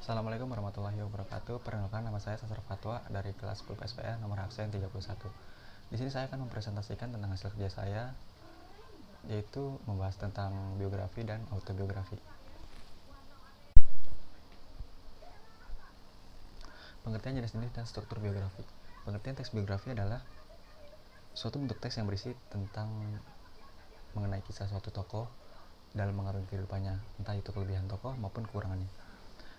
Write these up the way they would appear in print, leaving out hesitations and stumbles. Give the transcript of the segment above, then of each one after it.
Assalamualaikum warahmatullahi wabarakatuh. Perkenalkan, nama saya Sasar Fatwa dari kelas 10 PSPN nomor absen 31. Di sini saya akan mempresentasikan tentang hasil kerja saya, yaitu membahas tentang biografi dan autobiografi. Pengertian jenis-jenis dan struktur biografi. Pengertian teks biografi adalah suatu bentuk teks yang berisi tentang mengenai kisah suatu tokoh dalam mengarungi kehidupannya, entah itu kelebihan tokoh maupun kekurangannya.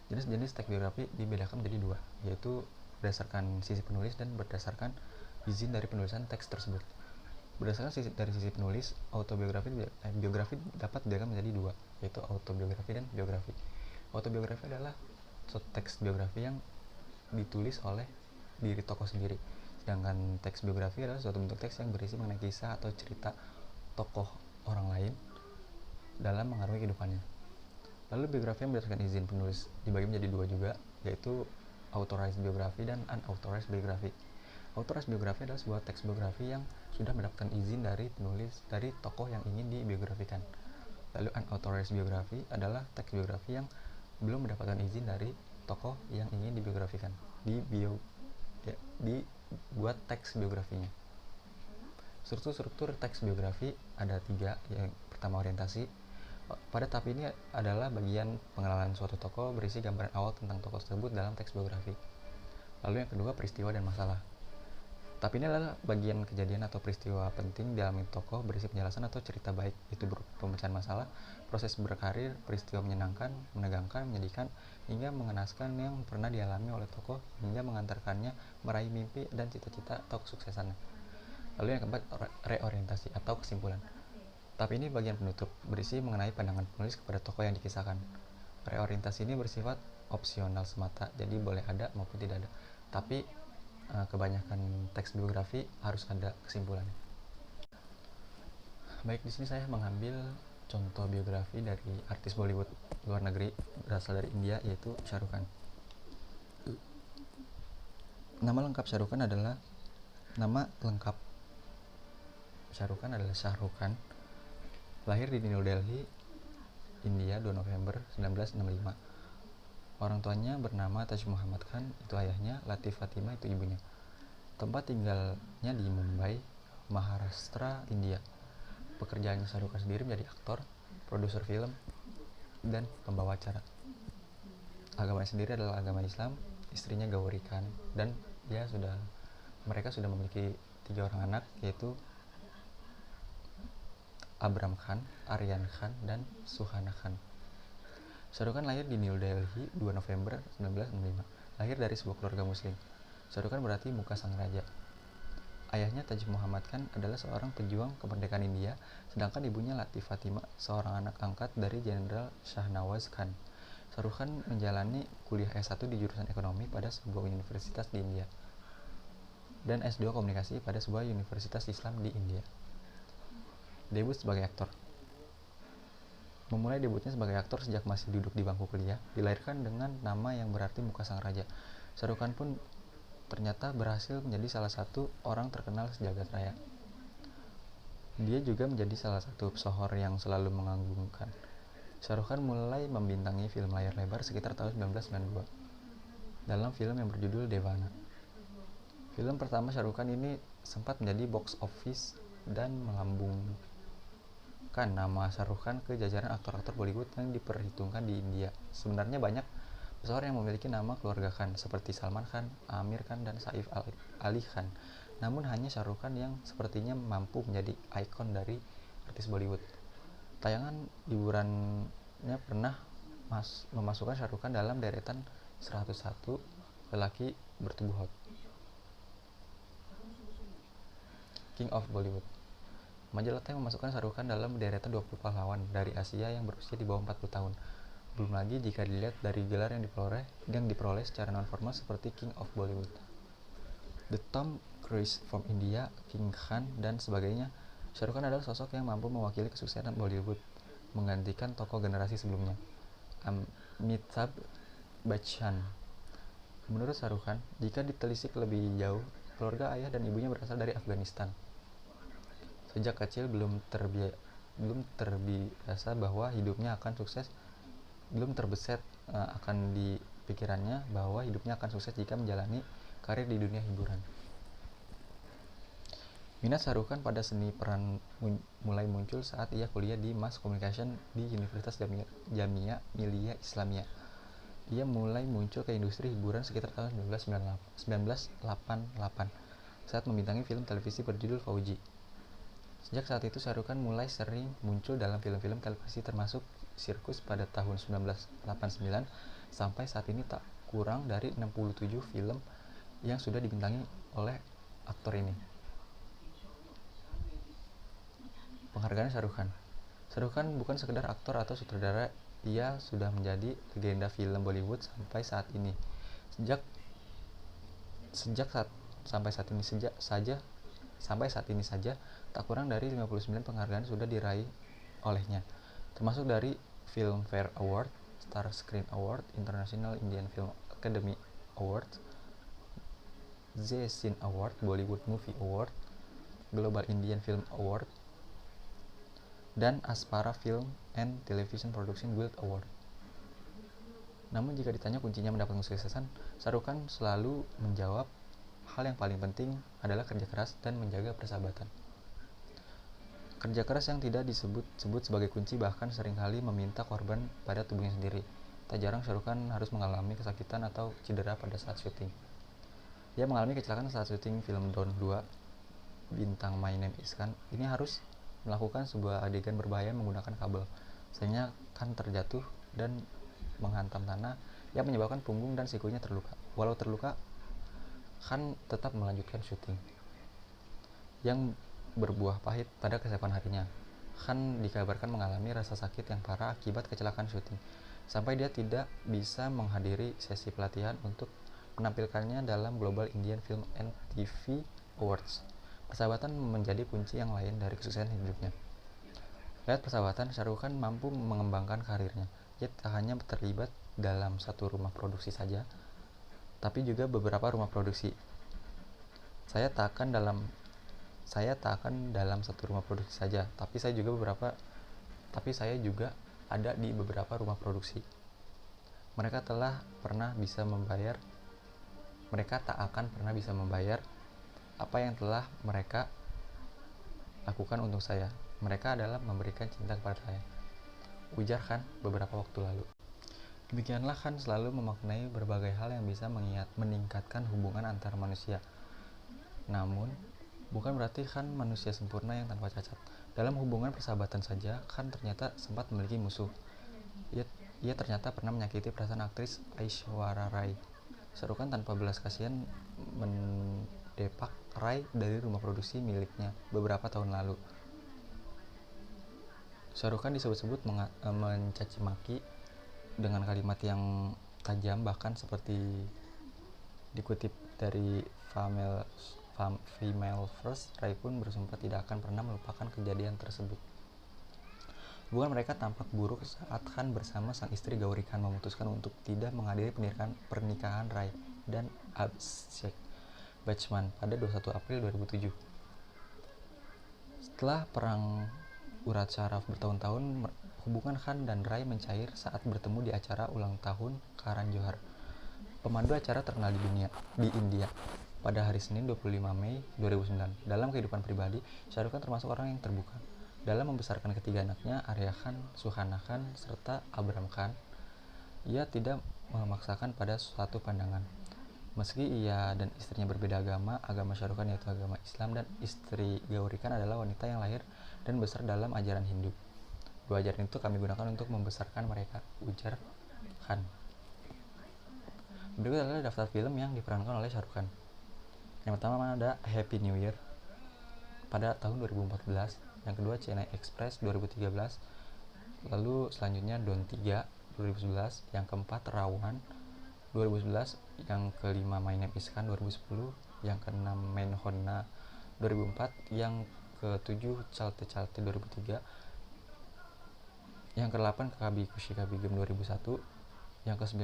Jenis-jenis teks biografi dibedakan menjadi dua, yaitu berdasarkan sisi penulis dan berdasarkan izin dari penulisan teks tersebut. Berdasarkan dari sisi penulis, biografi dapat dibedakan menjadi dua, yaitu autobiografi dan biografi. Autobiografi adalah suatu teks biografi yang ditulis oleh diri tokoh sendiri, sedangkan teks biografi adalah suatu bentuk teks yang berisi mengenai kisah atau cerita tokoh orang lain dalam mengarungi kehidupannya. Lalu biografi yang berdasarkan izin penulis dibagi menjadi dua juga, yaitu authorized biografi dan unauthorized biografi. Authorized biografi adalah sebuah teks biografi yang sudah mendapatkan izin dari penulis dari tokoh yang ingin dibiografikan. Lalu unauthorized biografi adalah teks biografi yang belum mendapatkan izin dari tokoh yang ingin dibiografikan. Dibuat teks biografinya. Struktur teks biografi ada tiga. Yang pertama, orientasi. Pada tahap ini adalah bagian pengenalan suatu tokoh berisi gambaran awal tentang tokoh tersebut dalam teks biografi. Lalu yang kedua, peristiwa dan masalah. Tahap ini adalah bagian kejadian atau peristiwa penting dalam tokoh berisi penjelasan atau cerita, baik itu berupa pemecahan masalah, proses berkarir, peristiwa menyenangkan, menegangkan, menyedihkan, hingga mengenaskan yang pernah dialami oleh tokoh hingga mengantarkannya meraih mimpi dan cita-cita atau kesuksesannya. Lalu yang keempat, reorientasi atau kesimpulan. Tahap ini bagian penutup, berisi mengenai pandangan penulis kepada tokoh yang dikisahkan. Reorientasi ini bersifat opsional semata, jadi boleh ada maupun tidak ada. Tapi kebanyakan teks biografi harus ada kesimpulannya. Baik, di sini saya mengambil contoh biografi dari artis Bollywood luar negeri berasal dari India, yaitu Shah Rukh Khan. Nama lengkap Shah Rukh Khan adalah Shah Rukh Khan. Lahir di New Delhi, India 2 November 1965. Orang tuanya bernama Taj Muhammad Khan, itu ayahnya, Latif Fatimah, itu ibunya. Tempat tinggalnya di Mumbai, Maharashtra, India. Pekerjaannya Shah Rukh Khan sendiri menjadi aktor, produser film, dan pembawa acara. Agamanya sendiri adalah agama Islam, istrinya Gauri Khan, dan mereka sudah memiliki 3 orang anak, yaitu Abram Khan, Aryan Khan, dan Suhana Khan. Shah Rukh Khan lahir di New Delhi 2 November 1965. Lahir dari sebuah keluarga muslim. Shah Rukh Khan berarti muka sang raja. Ayahnya Taj Muhammad Khan adalah seorang pejuang kemerdekaan India, sedangkan ibunya Latif Fatimah, seorang anak angkat dari Jenderal Shahnawaz Khan. Shah Rukh Khan menjalani kuliah S1 di jurusan ekonomi pada sebuah universitas di India dan S2 komunikasi pada sebuah universitas Islam di India. Debut sebagai aktor. Memulai debutnya sebagai aktor sejak masih duduk di bangku kuliah, dilahirkan dengan nama yang berarti muka sang raja. Shah Rukh Khan pun ternyata berhasil menjadi salah satu orang terkenal sejagat raya. Dia juga menjadi salah satu pesohor yang selalu mengagumkan. Shah Rukh Khan mulai membintangi film layar lebar sekitar tahun 1992 dalam film yang berjudul Devana. Film pertama Shah Rukh Khan ini sempat menjadi box office dan melambungkan nama Shah Rukh Khan ke jajaran aktor-aktor Bollywood yang diperhitungkan di India. Sebenarnya banyak pesohor yang memiliki nama keluarga Khan, seperti Salman Khan, Amir Khan, dan Saif Ali Khan. Namun hanya Shah Rukh Khan yang sepertinya mampu menjadi ikon dari artis Bollywood. Tayangan hiburannya pernah memasukkan Shah Rukh Khan dalam deretan 101 lelaki bertubuh hot, King of Bollywood. Majalah Time memasukkan Shah Rukh Khan dalam deretan 20 pahlawan dari Asia yang berusia di bawah 40 tahun. Belum lagi jika dilihat dari gelar yang diperoleh secara non-formal seperti King of Bollywood, The Tom Cruise from India, King Khan, dan sebagainya. Shah Rukh Khan adalah sosok yang mampu mewakili kesuksesan Bollywood, menggantikan tokoh generasi sebelumnya, Amitabh Bachchan. Menurut Shah Rukh Khan, jika ditelisik lebih jauh, keluarga ayah dan ibunya berasal dari Afghanistan. Sejak kecil belum terbiasa bahwa hidupnya akan sukses, belum terbeset akan pikirannya bahwa hidupnya akan sukses jika menjalani karir di dunia hiburan. Minat Shah Rukh Khan pada seni peran mulai muncul saat ia kuliah di Mass Communication di Universitas Jamia Millia Islamia. Ia mulai muncul ke industri hiburan sekitar tahun 1988 saat membintangi film televisi berjudul Fauji. Sejak saat itu Shah Rukh Khan mulai sering muncul dalam film-film televisi termasuk Sirkus pada tahun 1989 sampai saat ini tak kurang dari 67 film yang sudah dibintangi oleh aktor ini. Penghargaan Shah Rukh Khan. Shah Rukh Khan bukan sekedar aktor atau sutradara, ia sudah menjadi legenda film Bollywood sampai saat ini. Sampai saat ini saja tak kurang dari 59 penghargaan sudah diraih olehnya, termasuk dari Filmfare Award, Star Screen Award, International Indian Film Academy Award, Zee Cine Award, Bollywood Movie Award, Global Indian Film Award, dan Aspara Film and Television Production Guild Award. Namun jika ditanya kuncinya mendapatkan kesuksesan, Shah Rukh Khan selalu menjawab hal yang paling penting adalah kerja keras dan menjaga persahabatan. Kerja keras yang tidak disebut-sebut sebagai kunci bahkan seringkali meminta korban pada tubuhnya sendiri. Tak jarang Shah Rukh Khan harus mengalami kesakitan atau cedera pada saat syuting. Ia mengalami kecelakaan saat syuting film Don 2 bintang My Name Is Khan. Ini harus melakukan sebuah adegan berbahaya menggunakan kabel. Sayangnya Khan terjatuh dan menghantam tanah yang menyebabkan punggung dan sikunya terluka. Walau terluka, Khan tetap melanjutkan syuting yang berbuah pahit pada keesokan harinya. Khan dikabarkan mengalami rasa sakit yang parah akibat kecelakaan syuting, sampai dia tidak bisa menghadiri sesi pelatihan untuk menampilkannya dalam Global Indian Film and TV Awards. Persahabatan menjadi kunci yang lain dari kesuksesan hidupnya. Lewat persahabatan, Shah Rukh Khan mampu mengembangkan karirnya. Ia tak hanya terlibat dalam satu rumah produksi saja, tapi juga beberapa rumah produksi. Saya tak akan dalam satu rumah produksi saja, tapi saya juga ada di beberapa rumah produksi. Mereka tak akan pernah bisa membayar apa yang telah mereka lakukan untuk saya. Mereka adalah memberikan cinta kepada saya, ujar Khan beberapa waktu lalu. Demikianlah Khan selalu memaknai berbagai hal yang bisa meningkatkan hubungan antar manusia. Namun, bukan berarti Khan manusia sempurna yang tanpa cacat. Dalam hubungan persahabatan saja, Khan ternyata sempat memiliki musuh. Ia ternyata pernah menyakiti perasaan aktris Aishwarya Rai. Shah Rukh Khan tanpa belas kasihan mendepak Rai dari rumah produksi miliknya beberapa tahun lalu. Shah Rukh Khan disebut-sebut mencaci maki dengan kalimat yang tajam, bahkan seperti dikutip dari Female First, Rai pun bersumpah tidak akan pernah melupakan kejadian tersebut. Hubungan mereka tampak buruk saat Khan bersama sang istri Gauri Khan memutuskan untuk tidak menghadiri pernikahan Rai dan Abhishek Bachchan pada 21 April 2007. Setelah perang urat syaraf bertahun-tahun, hubungan Khan dan Rai mencair saat bertemu di acara ulang tahun Karan Johar, pemandu acara terkenal di India, pada hari Senin 25 Mei 2009. Dalam kehidupan pribadi, Shah Rukh Khan termasuk orang yang terbuka. Dalam membesarkan ketiga anaknya, Arya Khan, Suhana Khan, serta Abram Khan, ia tidak memaksakan pada suatu pandangan. Meski ia dan istrinya berbeda agama Shah Rukh Khan yaitu agama Islam, dan istri Gauri Khan adalah wanita yang lahir dan besar dalam ajaran Hindu. Dua ajaran itu kami gunakan untuk membesarkan mereka, ujar Khan. Berikut adalah daftar film yang diperankan oleh Shah Rukh Khan. Yang pertama ada Happy New Year pada tahun 2014, yang kedua Chennai Express 2013, lalu selanjutnya Don 3 2011, yang keempat Rawan 2011, yang kelima My Name Is Khan 2010, yang keenam Main Honna 2004, yang ketujuh Chalte Chalte 2003, yang ke-8 Kabhi Khushi Kabhie Gham 2001, yang ke-9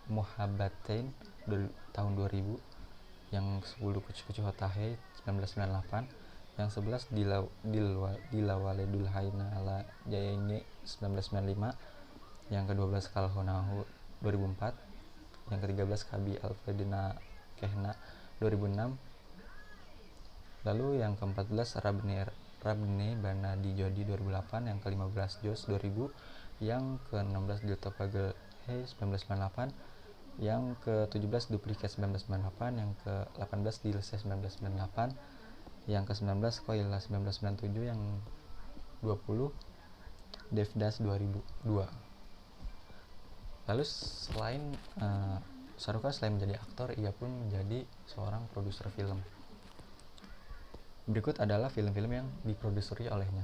Mohabbatein tahun 2000, yang ke-10 Kuch Kuch Hota Hai 1998, yang 11 Dilawale Dulhania Le Jayenge 1995, yang ke-12 Kal Ho Na Ho 2004, yang ke-13 Kabi Alfredina Kehna 2006. Lalu yang ke-14 Rabne Bana di Jodi 2008, yang ke-15 Jos 2000, yang ke-16 Dilto Pagel He 1998, yang ke-17 Duplikat 1998, yang ke-18 Dilse 1998, yang ke-19 Koila 1997, yang 20 Devdas 2002. Lalu selain Shahrukh Khan selain menjadi aktor, ia pun menjadi seorang produser film. Berikut adalah film-film yang diproduseri olehnya.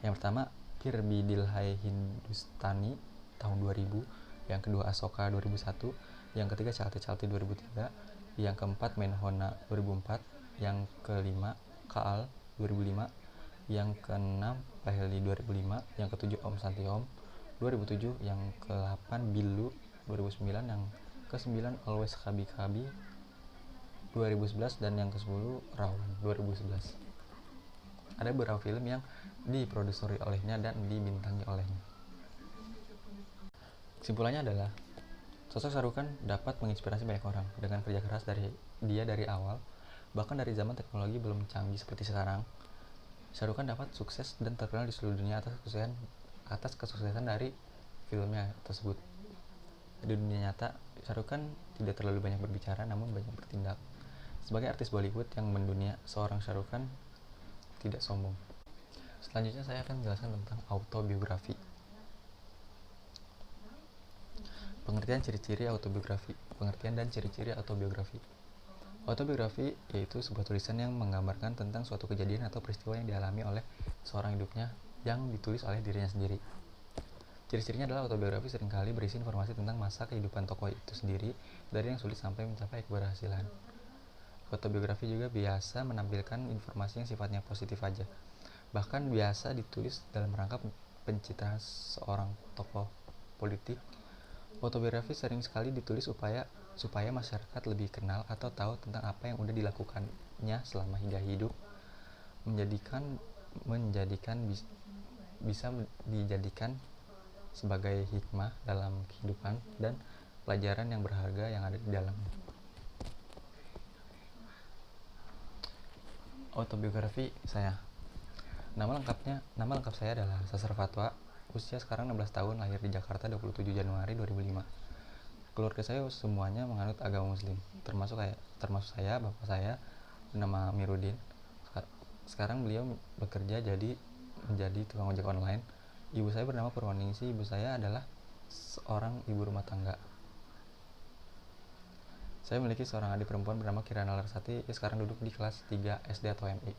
Yang pertama, Phir Bhi Dil Hai Hindustani tahun 2000, yang kedua Asoka 2001, yang ketiga Chalte Chalte 2003, yang keempat Menhona 2004, yang kelima Kaal 2005, yang keenam Paheli 2005, yang ketujuh Om Santi Om 2007, yang ke-8 Billu 2009, yang ke-9 Always Kabi Kabi 2011, dan yang ke-10 Rawan 2011. Ada beberapa film yang diproduseri olehnya dan dibintangi olehnya. Kesimpulannya adalah sosok Shahrukh Khan dapat menginspirasi banyak orang dengan kerja keras dari awal, bahkan dari zaman teknologi belum canggih seperti sekarang. Shahrukh Khan dapat sukses dan terkenal di seluruh dunia atas kesuksesan dari filmnya tersebut. Di dunia nyata, Shahrukh Khan tidak terlalu banyak berbicara, namun banyak bertindak. Sebagai artis Bollywood yang mendunia, seorang Shahrukh Khan tidak sombong. Selanjutnya saya akan menjelaskan tentang autobiografi. Pengertian dan ciri-ciri autobiografi. Autobiografi yaitu sebuah tulisan yang menggambarkan tentang suatu kejadian atau peristiwa yang dialami oleh seorang hidupnya yang ditulis oleh dirinya sendiri. Ciri-cirinya adalah autobiografi seringkali berisi informasi tentang masa kehidupan tokoh itu sendiri, dari yang sulit sampai mencapai keberhasilan. Autobiografi juga biasa menampilkan informasi yang sifatnya positif aja, bahkan biasa ditulis dalam rangka pencitraan seorang tokoh politik. Autobiografi sering sekali ditulis supaya masyarakat lebih kenal atau tahu tentang apa yang udah dilakukannya selama hingga hidup, bisa dijadikan sebagai hikmah dalam kehidupan dan pelajaran yang berharga yang ada di dalamnya. Autobiografi saya. Nama lengkap saya adalah Sasar Fatwa. Usia sekarang 16 tahun, lahir di Jakarta 27 Januari 2005. Keluarga saya semuanya menganut agama Muslim, termasuk saya, bapak saya bernama Mirudin. Sekarang beliau bekerja menjadi tukang ojek online. Ibu saya bernama Purwaningsi. Ibu saya adalah seorang ibu rumah tangga. Saya memiliki seorang adik perempuan bernama Kirana Larsati. Ia sekarang duduk di kelas 3 SD atau MI.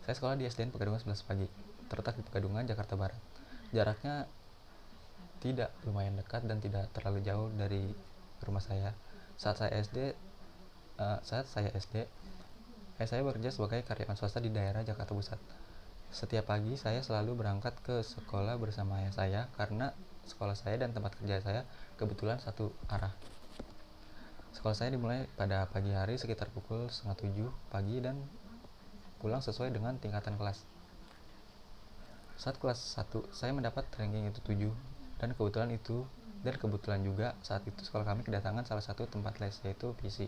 Saya sekolah di SDN Pegadungan 11 Pagi, terletak di Pegadungan, Jakarta Barat. Jaraknya tidak lumayan dekat dan tidak terlalu jauh dari rumah saya. Saat saya SD, ayah saya bekerja sebagai karyawan swasta di daerah Jakarta Pusat. Setiap pagi saya selalu berangkat ke sekolah bersama ayah saya karena sekolah saya dan tempat kerja saya kebetulan satu arah. Sekolah saya dimulai pada pagi hari sekitar pukul 6:30 pagi dan pulang sesuai dengan tingkatan kelas. Saat kelas 1, saya mendapat ranking itu 7, dan kebetulan juga saat itu sekolah kami kedatangan salah satu tempat les, yaitu PC.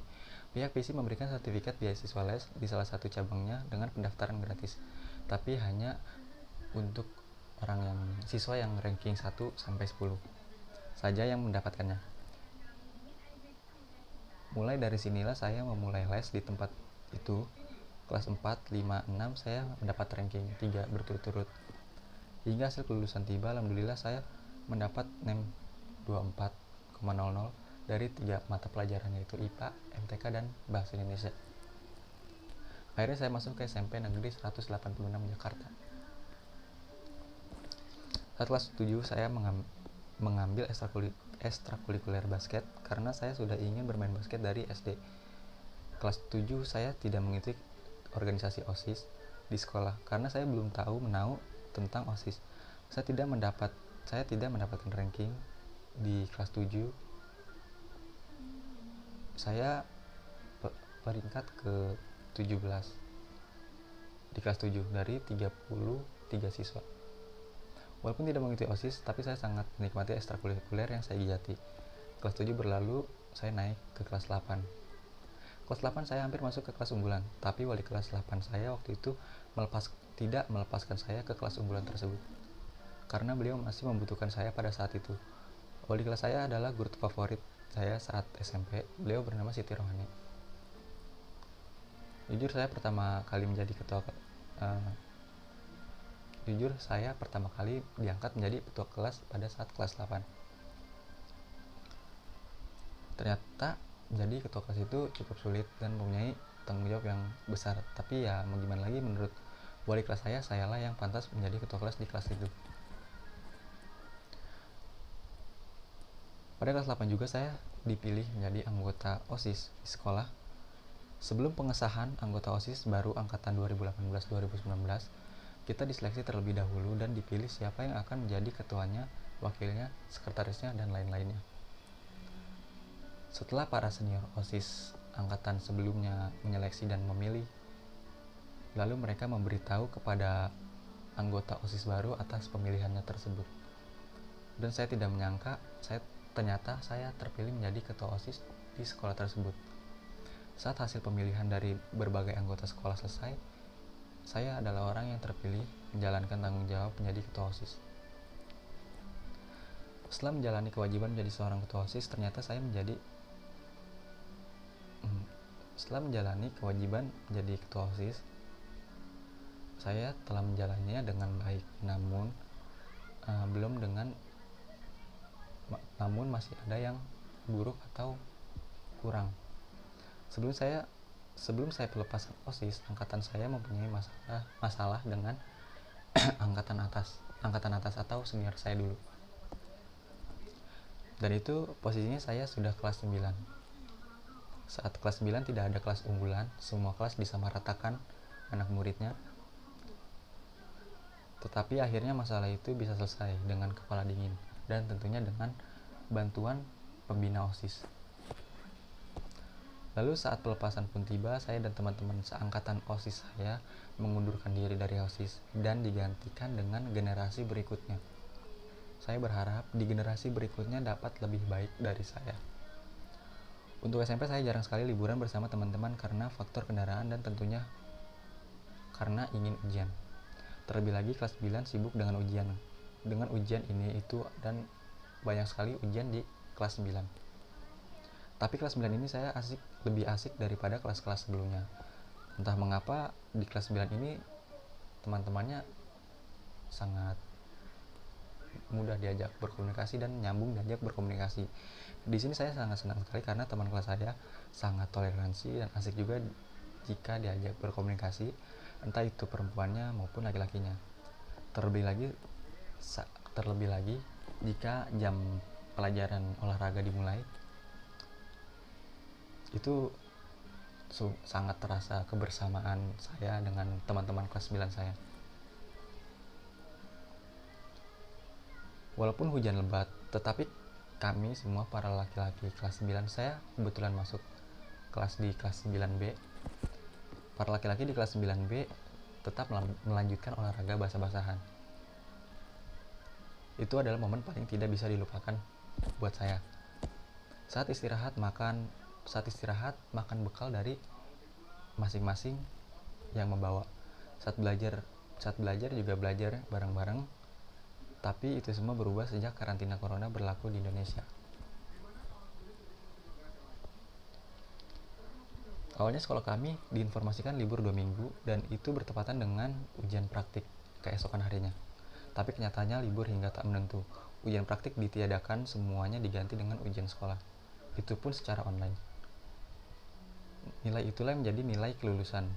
Pihak PC memberikan sertifikat beasiswa les di salah satu cabangnya dengan pendaftaran gratis, tapi hanya untuk siswa yang ranking 1 sampai 10 saja yang mendapatkannya. Mulai dari sinilah saya memulai les di tempat itu. Kelas 4, 5, 6 saya mendapat ranking 3 berturut-turut. Hingga hasil kelulusan tiba, alhamdulillah saya mendapat NEM 24,00 dari 3 mata pelajaran, yaitu IPA, MTK, dan Bahasa Indonesia. Akhirnya saya masuk ke SMP Negeri 186 Jakarta. Saat kelas 7 saya mengambil ekstrakurikuler basket karena saya sudah ingin bermain basket dari SD. Kelas 7 saya tidak mengikuti organisasi OSIS di sekolah karena saya belum menahu tentang OSIS. Saya tidak mendapatkan ranking di kelas 7. Saya peringkat ke 17 di kelas 7 dari 33 siswa. Walaupun tidak mengikuti OSIS, tapi saya sangat menikmati ekstrakurikuler yang saya gigati. Kelas 7 berlalu, saya naik ke kelas 8. Kelas 8 saya hampir masuk ke kelas unggulan, tapi wali kelas 8 saya waktu itu tidak melepaskan saya ke kelas unggulan tersebut, karena beliau masih membutuhkan saya pada saat itu. Wali kelas saya adalah guru favorit saya saat SMP, beliau bernama Siti Rohani. Jujur saya pertama kali diangkat menjadi ketua kelas pada saat kelas 8. Ternyata jadi ketua kelas itu cukup sulit dan mempunyai tanggung jawab yang besar, tapi ya mau gimana lagi, menurut wali kelas sayalah yang pantas menjadi ketua kelas di kelas itu. Pada kelas 8 juga saya dipilih menjadi anggota OSIS di sekolah. Sebelum pengesahan anggota OSIS baru angkatan 2018-2019, kita diseleksi terlebih dahulu dan dipilih siapa yang akan menjadi ketuanya, wakilnya, sekretarisnya, dan lain-lainnya. Setelah para senior OSIS angkatan sebelumnya menyeleksi dan memilih, lalu mereka memberitahu kepada anggota OSIS baru atas pemilihannya tersebut. Dan saya tidak menyangka, ternyata saya terpilih menjadi ketua OSIS di sekolah tersebut. Saat hasil pemilihan dari berbagai anggota sekolah selesai, saya adalah orang yang terpilih menjalankan tanggung jawab menjadi ketua OSIS. Setelah menjalani kewajiban menjadi seorang ketua OSIS, ternyata saya saya telah menjalaninya dengan baik, namun masih ada yang buruk atau kurang. Sebelum saya pelepasan OSIS, angkatan saya mempunyai masalah dengan angkatan atas atau senior saya dulu. Dan itu posisinya saya sudah kelas 9. Saat kelas 9 tidak ada kelas unggulan, semua kelas disamaratakan anak muridnya. Tetapi akhirnya masalah itu bisa selesai dengan kepala dingin dan tentunya dengan bantuan pembina OSIS. Lalu saat pelepasan pun tiba, saya dan teman-teman seangkatan OSIS saya mengundurkan diri dari OSIS dan digantikan dengan generasi berikutnya. Saya berharap di generasi berikutnya dapat lebih baik dari saya. Untuk SMP saya jarang sekali liburan bersama teman-teman karena faktor kendaraan dan tentunya karena ingin ujian. Terlebih lagi kelas 9 sibuk dengan ujian ini itu dan banyak sekali ujian di kelas 9. Tapi kelas 9 ini saya lebih asik daripada kelas-kelas sebelumnya. Entah mengapa di kelas 9 ini teman-temannya sangat mudah diajak berkomunikasi dan nyambung diajak berkomunikasi. Di sini saya sangat senang sekali karena teman kelas saya sangat toleransi dan asik juga jika diajak berkomunikasi, entah itu perempuannya maupun laki-lakinya. Terlebih lagi jika jam pelajaran olahraga dimulai, itu sangat terasa kebersamaan saya dengan teman-teman kelas 9 saya. Walaupun hujan lebat, tetapi kami semua para laki-laki kelas 9, saya kebetulan masuk di kelas 9B. Para laki-laki di kelas 9B tetap melanjutkan olahraga basah-basahan. Itu adalah momen paling tidak bisa dilupakan buat saya. Saat istirahat makan bekal dari masing-masing yang membawa. Saat belajar juga belajar bareng-bareng. Tapi itu semua berubah sejak karantina corona berlaku di Indonesia. Awalnya sekolah kami diinformasikan libur 2 minggu dan itu bertepatan dengan ujian praktik keesokan harinya. Tapi kenyataannya libur hingga tak menentu. Ujian praktik ditiadakan, semuanya diganti dengan ujian sekolah. Itu pun secara online. Nilai itulah yang menjadi nilai kelulusan,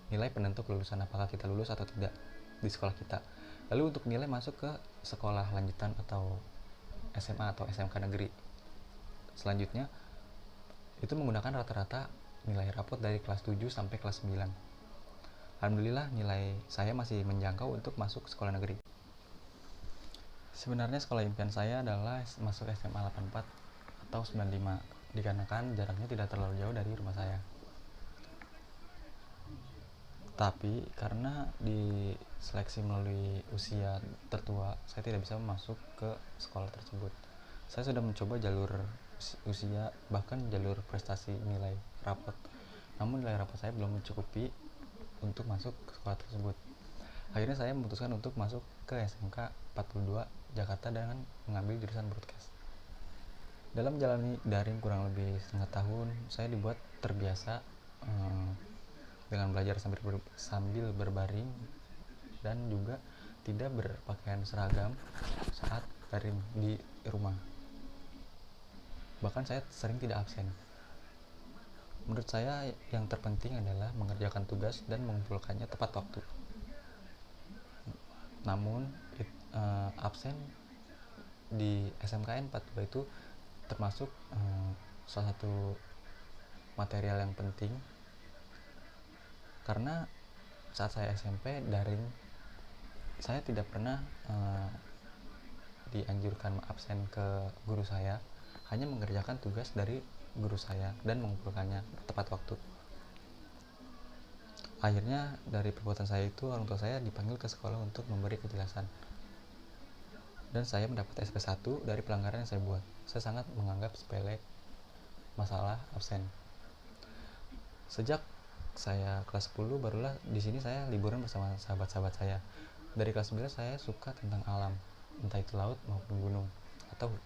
nilai penentu kelulusan apakah kita lulus atau tidak di sekolah kita. Lalu untuk nilai masuk ke sekolah lanjutan atau SMA atau SMK negeri selanjutnya, itu menggunakan rata-rata nilai rapot dari kelas 7 sampai kelas 9. Alhamdulillah nilai saya masih menjangkau untuk masuk sekolah negeri. Sebenarnya sekolah impian saya adalah masuk SMA 84 atau 95, dikarenakan jaraknya tidak terlalu jauh dari rumah saya. Tapi karena diseleksi melalui usia tertua, saya tidak bisa masuk ke sekolah tersebut. Saya sudah mencoba jalur usia, bahkan jalur prestasi nilai rapot. Namun nilai rapot saya belum mencukupi untuk masuk ke sekolah tersebut. Akhirnya saya memutuskan untuk masuk ke SMK 42 Jakarta dengan mengambil jurusan broadcast. Dalam menjalani daring kurang lebih setengah tahun, saya dibuat terbiasa dengan belajar sambil berbaring dan juga tidak berpakaian seragam saat daring di rumah. Bahkan saya sering tidak absen. Menurut saya yang terpenting adalah mengerjakan tugas dan mengumpulkannya tepat waktu. Namun absen di SMKN 42 itu termasuk salah satu material yang penting, karena saat saya SMP daring, saya tidak pernah dianjurkan absen ke guru saya, hanya mengerjakan tugas dari guru saya dan mengumpulkannya tepat waktu. Akhirnya dari perbuatan saya itu, orang tua saya dipanggil ke sekolah untuk memberi kejelasan, dan saya mendapat SP1 dari pelanggaran yang saya buat. Saya sangat menganggap sepele masalah absen. Sejak saya kelas 10 barulah di sini saya liburan bersama sahabat-sahabat saya. Dari kelas 9 saya suka tentang alam, entah itu laut maupun gunung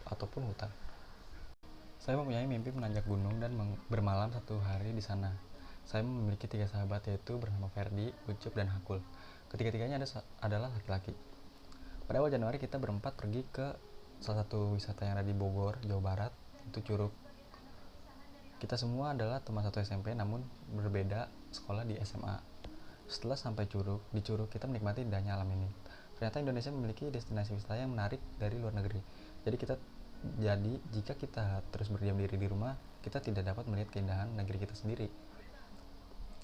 ataupun hutan. Saya mempunyai mimpi menanjak gunung dan bermalam satu hari di sana. Saya memiliki 3 sahabat, yaitu bernama Ferdi, Ucup, dan Hakul. Ketiga-tiganya adalah laki-laki. Pada awal Januari kita berempat pergi ke salah satu wisata yang ada di Bogor, Jawa Barat, itu Curug. Kita semua adalah teman satu SMP, namun berbeda sekolah di SMA. Setelah sampai di Curug kita menikmati indahnya alam ini. Ternyata Indonesia memiliki destinasi wisata yang menarik dari luar negeri. Jadi jika kita terus berdiam diri di rumah, kita tidak dapat melihat keindahan negeri kita sendiri.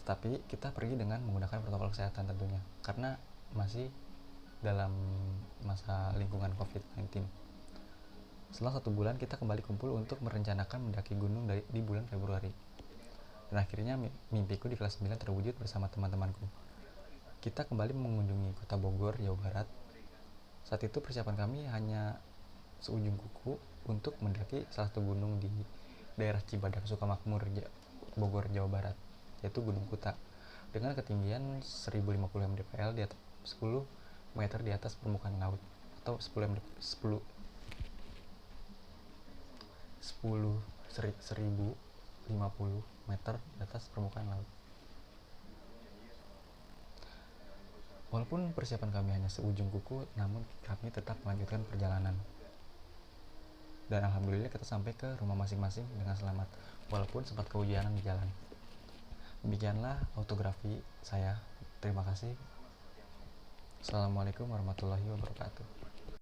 Tetapi kita pergi dengan menggunakan protokol kesehatan tentunya, karena masih dalam masa lingkungan COVID-19. Setelah 1 bulan kita kembali kumpul untuk merencanakan mendaki gunung di bulan Februari. Dan akhirnya mimpiku di kelas 9 terwujud bersama teman-temanku. Kita kembali mengunjungi kota Bogor, Jawa Barat. Saat itu persiapan kami hanya seujung kuku untuk mendaki salah satu gunung di daerah Cibadak, Sukamakmur, Bogor, Jawa Barat, yaitu Gunung Kuta, dengan ketinggian 1050 mdpl di atas 10 meter di atas permukaan laut, atau 1050 meter di atas permukaan laut. Walaupun persiapan kami hanya seujung kuku, namun kami tetap melanjutkan perjalanan. Dan alhamdulillah kita sampai ke rumah masing-masing dengan selamat, walaupun sempat kehujanan di jalan. Demikianlah autografi saya. Terima kasih. Assalamualaikum warahmatullahi wabarakatuh.